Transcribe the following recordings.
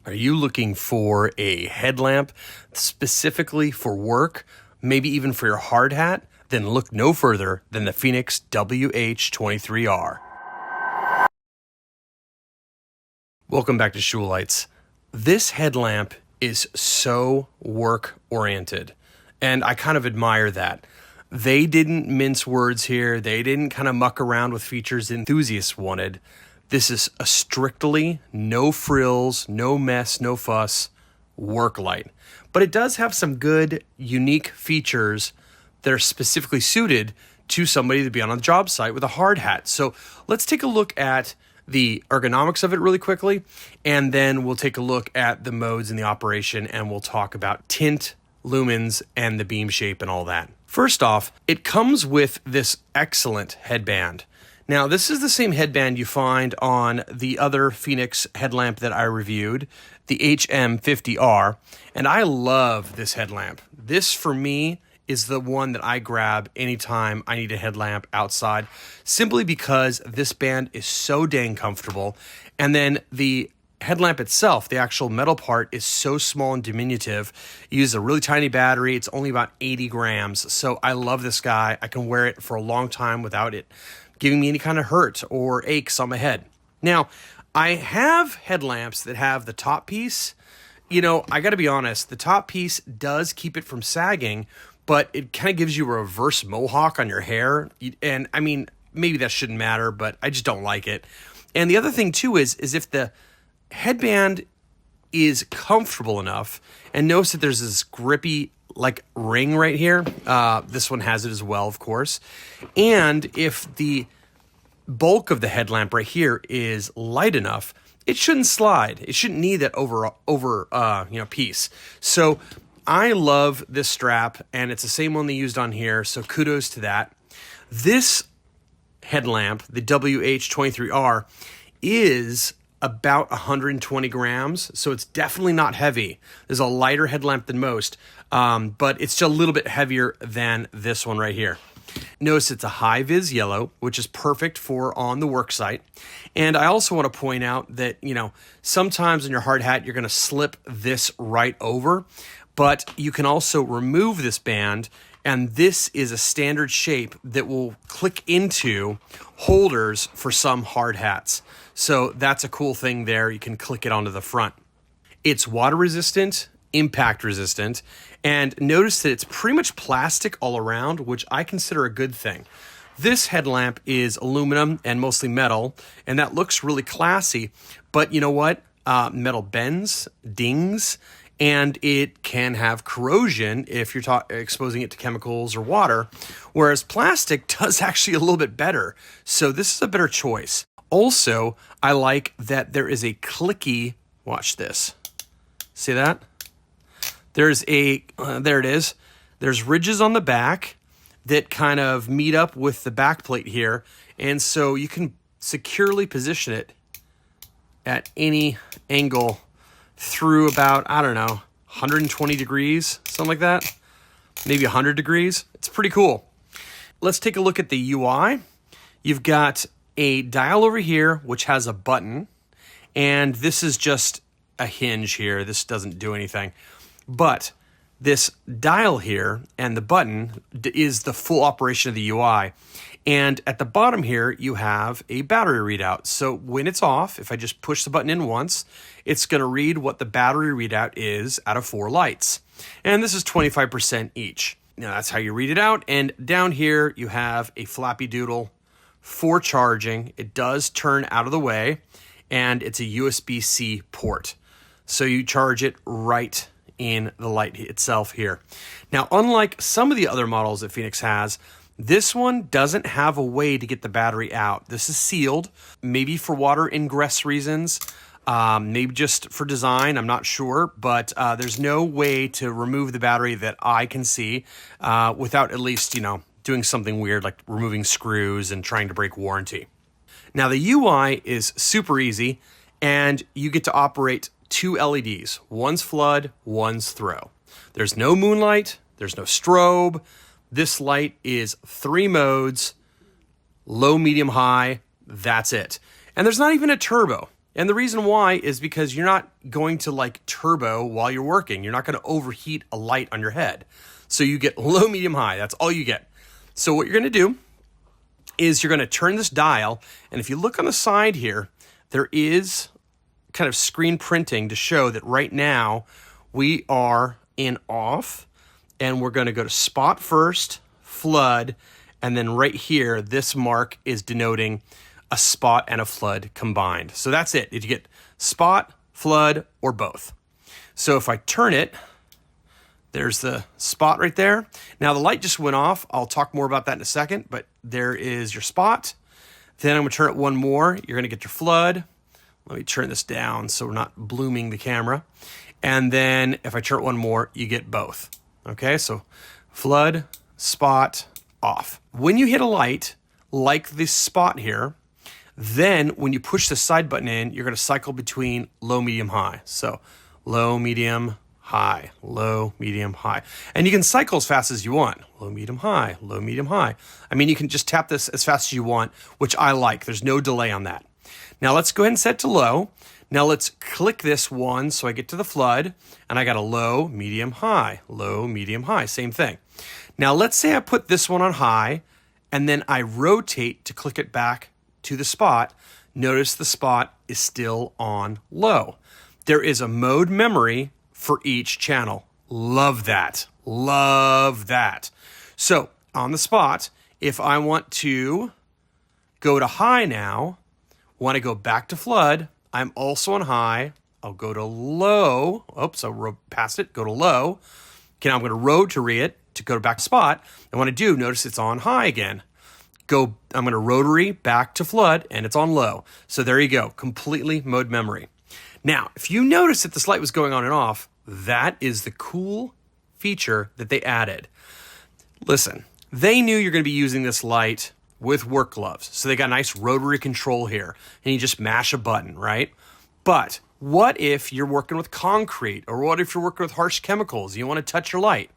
Are you looking for a headlamp specifically for work, maybe even for your hard hat? Then look no further than the Fenix WH23R. Welcome back to Shul Lights. This headlamp is so work-oriented, and I kind of admire that. They didn't mince words here. They didn't kind of muck around with features enthusiasts wanted. This is a strictly no frills, no mess, no fuss work light. But it does have some good, unique features that are specifically suited to somebody to be on a job site with a hard hat. So let's take a look at the ergonomics of it really quickly, and then we'll take a look at the modes in the operation, and we'll talk about tint, lumens, and the beam shape and all that. First off, it comes with this excellent headband. Now, this is the same headband you find on the other Fenix headlamp that I reviewed, the HM50R, and I love this headlamp. This, for me, is the one that I grab anytime I need a headlamp outside, simply because this band is so dang comfortable, and then the headlamp itself, the actual metal part, is so small and diminutive. You use a really tiny battery. It's only about 80 grams, so I love this guy. I can wear it for a long time without it giving me any kind of hurt or aches on my head. Now, I have headlamps that have the top piece. You know, I gotta be honest, the top piece does keep it from sagging, but it kind of gives you a reverse mohawk on your hair. And I mean, maybe that shouldn't matter, but I just don't like it. And the other thing too is if the headband is comfortable enough, and notice that there's this grippy like ring right here. This one has it as well, of course. And if the bulk of the headlamp right here is light enough, it shouldn't slide. It shouldn't need that over piece. So I love this strap, and it's the same one they used on here. So kudos to that. This headlamp, the WH23R, is about 120 grams, so it's definitely not heavy. There's a lighter headlamp than most, but it's still a little bit heavier than this one right here. Notice it's a high-vis yellow, which is perfect for on the work site. And I also want to point out that, sometimes in your hard hat, you're going to slip this right over, but you can also remove this band, and this is a standard shape that will click into holders for some hard hats. So that's a cool thing there. You can click it onto the front. It's water resistant, impact resistant, and notice that it's pretty much plastic all around, which I consider a good thing. This headlamp is aluminum and mostly metal, and that looks really classy, but you know what? Metal bends, dings, and it can have corrosion if you're exposing it to chemicals or water, whereas plastic does actually a little bit better. So this is a better choice. Also, I like that there is a clicky, watch this. See that? There it is. There's ridges on the back that kind of meet up with the back plate here. And so you can securely position it at any angle through about, 120 degrees, something like that. Maybe 100 degrees. It's pretty cool. Let's take a look at the UI. You've got a dial over here, which has a button, and this is just a hinge here. This doesn't do anything. But this dial here and the button is the full operation of the UI. And at the bottom here, you have a battery readout. So when it's off, if I just push the button in once, it's going to read what the battery readout is out of 4 lights. And this is 25% each. Now that's how you read it out. And down here, you have a flappy doodle for charging. It does turn out of the way, and it's a USB-C port. So you charge it right in the light itself here. Now, unlike some of the other models that Fenix has, this one doesn't have a way to get the battery out. This is sealed, maybe for water ingress reasons, maybe just for design, I'm not sure, but there's no way to remove the battery that I can see without at least, doing something weird like removing screws and trying to break warranty. Now, the UI is super easy, and you get to operate 2 LEDs. One's flood, one's throw. There's no moonlight, there's no strobe. This light is 3 modes, low, medium, high. That's it. And there's not even a turbo. And the reason why is because you're not going to like turbo while you're working. You're not going to overheat a light on your head. So you get low, medium, high. That's all you get. So what you're going to do is you're going to turn this dial. And if you look on the side here, there is kind of screen printing to show that right now we are in off. And we're going to go to spot first, flood, and then right here, this mark is denoting a spot and a flood combined. So that's it. You get spot, flood, or both. So if I turn it, there's the spot right there. Now the light just went off. I'll talk more about that in a second, but there is your spot. Then I'm gonna turn it one more. You're gonna get your flood. Let me turn this down so we're not blooming the camera. And then if I turn it one more, you get both. Okay, so flood, spot, off. When you hit a light, like this spot here, then when you push the side button in, you're gonna cycle between low, medium, high. So low, medium, high, low, medium, high. And you can cycle as fast as you want. Low, medium, high, low, medium, high. I mean, you can just tap this as fast as you want, which I like. There's no delay on that. Now let's go ahead and set to low. Now let's click this one so I get to the flood, and I got a low, medium, high, low, medium, high, same thing. Now let's say I put this one on high, and then I rotate to click it back to the spot. Notice the spot is still on low. There is a mode memory for each channel. Love that. Love that. So on the spot, if I want to go to high now, want to go back to flood, I'm also on high. I'll go to low. Oops, I'll past it, go to low. Okay, now I'm going to rotary it to go back to spot. And when I do, notice it's on high again. I'm going to rotary back to flood, and it's on low. So there you go, completely mode memory. Now, if you notice that this light was going on and off, that is the cool feature that they added. Listen, they knew you're going to be using this light with work gloves. So they got a nice rotary control here, and you just mash a button, right? But what if you're working with concrete, or what if you're working with harsh chemicals? You want to touch your light.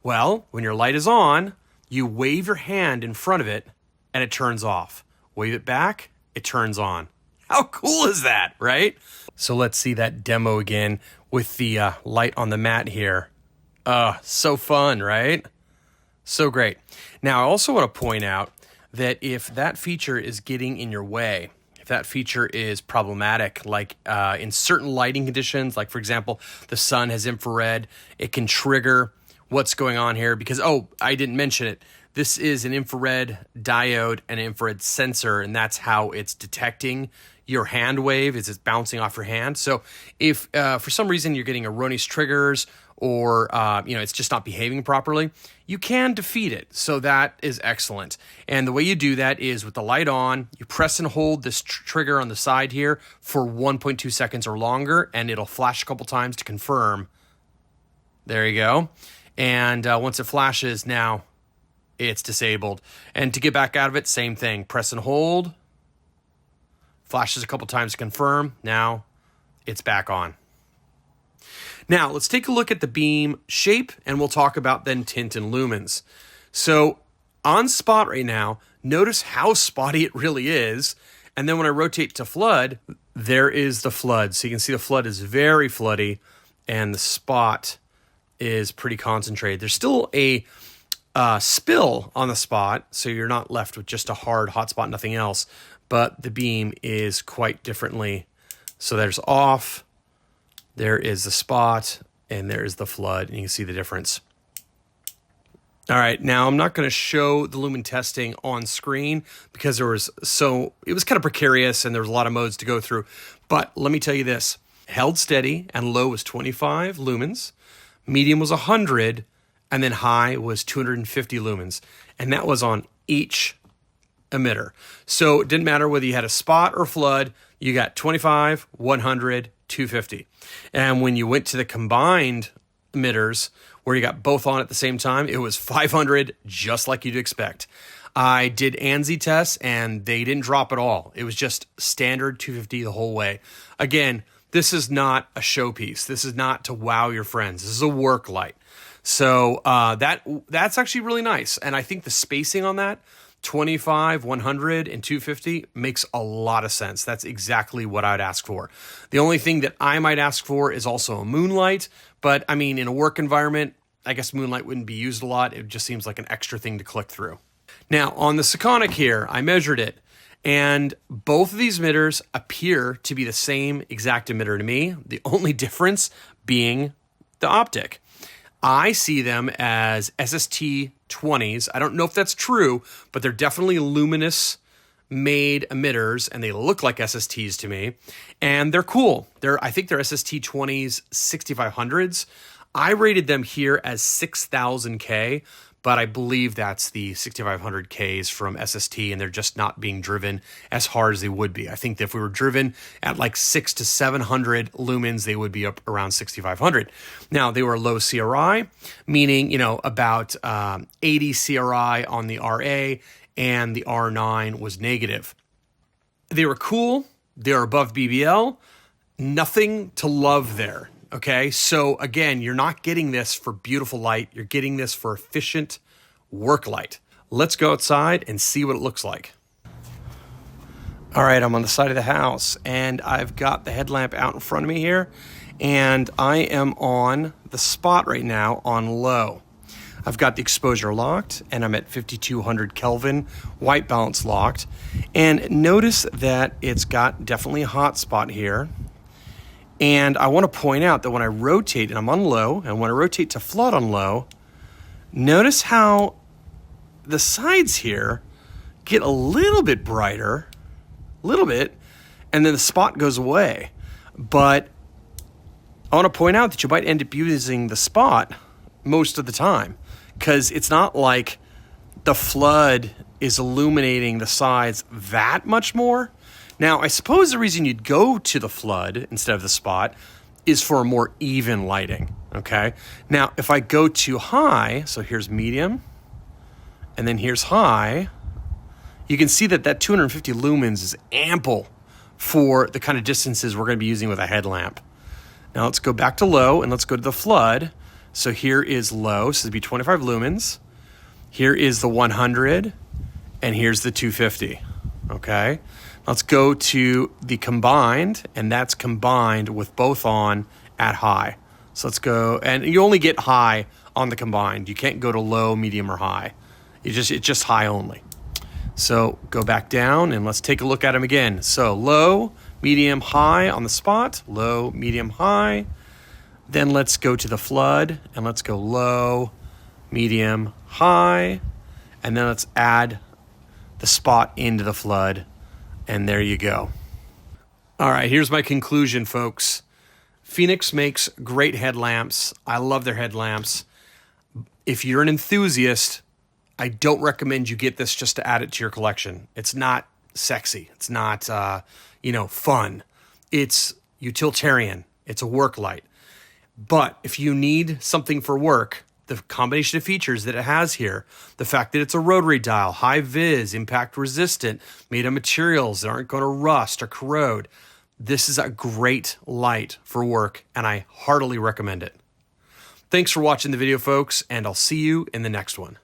Well, when your light is on, you wave your hand in front of it, and it turns off. Wave it back, it turns on. How cool is that, right? So let's see that demo again with the light on the mat here. So fun, right? So great. Now, I also want to point out that if that feature is getting in your way, if that feature is problematic, like in certain lighting conditions, like for example, the sun has infrared, it can trigger what's going on here because, oh, I didn't mention it. This is an infrared diode and an infrared sensor, and that's how it's detecting your hand wave as it's bouncing off your hand. So if for some reason you're getting erroneous triggers or it's just not behaving properly, you can defeat it. So that is excellent. And the way you do that is with the light on, you press and hold this trigger on the side here for 1.2 seconds or longer, and it'll flash a couple times to confirm. There you go. And once it flashes, now it's disabled. And to get back out of it, same thing. Press and hold. Flashes a couple times to confirm. Now it's back on. Now let's take a look at the beam shape, and we'll talk about then tint and lumens. So on spot right now, notice how spotty it really is. And then when I rotate to flood, there is the flood. So you can see the flood is very floody, and the spot is pretty concentrated. There's still a spill on the spot, so you're not left with just a hard hot spot, nothing else, but the beam is quite differently. So there's off, there is the spot, and there is the flood, and you can see the difference. All right, now I'm not going to show the lumen testing on screen because it was kind of precarious and there was a lot of modes to go through. But let me tell you this, held steady and low was 25 lumens, medium was 100, and then high was 250 lumens. And that was on each emitter. So it didn't matter whether you had a spot or flood, you got 25, 100, 250. And when you went to the combined emitters, where you got both on at the same time, it was 500, just like you'd expect. I did ANSI tests, and they didn't drop at all. It was just standard 250 the whole way. Again, this is not a showpiece. This is not to wow your friends. This is a work light. So that's actually really nice. And I think the spacing on that 25, 100, and 250 makes a lot of sense. That's exactly what I'd ask for. The only thing that I might ask for is also a moonlight, but I mean, in a work environment, I guess moonlight wouldn't be used a lot. It just seems like an extra thing to click through. Now, on the Sekonic here, I measured it, and both of these emitters appear to be the same exact emitter to me, the only difference being the optic. I see them as SST 20s. I don't know if that's true, but they're definitely luminous made emitters, and they look like SSTs to me, and they're cool. I think they're SST 20s 6500s. I rated them here as 6000K, but I believe that's the 6500Ks from SST, and they're just not being driven as hard as they would be. I think that if we were driven at like 600 to 700 lumens, they would be up around 6500. Now, they were low CRI, meaning, about 80 CRI on the RA, and the R9 was negative. They were cool. They were above BBL. Nothing to love there. Okay, so again, you're not getting this for beautiful light. You're getting this for efficient work light. Let's go outside and see what it looks like. All right, I'm on the side of the house, and I've got the headlamp out in front of me here, and I am on the spot right now on low. I've got the exposure locked, and I'm at 5200 Kelvin, white balance locked. And notice that it's got definitely a hot spot here. And I want to point out that when I rotate, and I'm on low, and when I rotate to flood on low, notice how the sides here get a little bit brighter, a little bit, and then the spot goes away. But I want to point out that you might end up using the spot most of the time, because it's not like the flood is illuminating the sides that much more. Now, I suppose the reason you'd go to the flood instead of the spot is for a more even lighting, okay? Now, if I go to high, so here's medium, and then here's high, you can see that 250 lumens is ample for the kind of distances we're going to be using with a headlamp. Now, let's go back to low, and let's go to the flood. So here is low, so it'd be 25 lumens. Here is the 100, and here's the 250, okay? Let's go to the combined, and that's combined with both on at high. So let's go, and you only get high on the combined. You can't go to low, medium, or high. It's just high only. So go back down, and let's take a look at them again. So low, medium, high on the spot, low, medium, high. Then let's go to the flood, and let's go low, medium, high. And then let's add the spot into the flood. And there you go. All right, here's my conclusion, folks. Fenix makes great headlamps. I love their headlamps. If you're an enthusiast, I don't recommend you get this just to add it to your collection. It's not sexy. It's not, fun. It's utilitarian. It's a work light. But if you need something for work, the combination of features that it has here, the fact that it's a rotary dial, high vis, impact resistant, made of materials that aren't going to rust or corrode, this is a great light for work, and I heartily recommend it. Thanks for watching the video, folks, and I'll see you in the next one.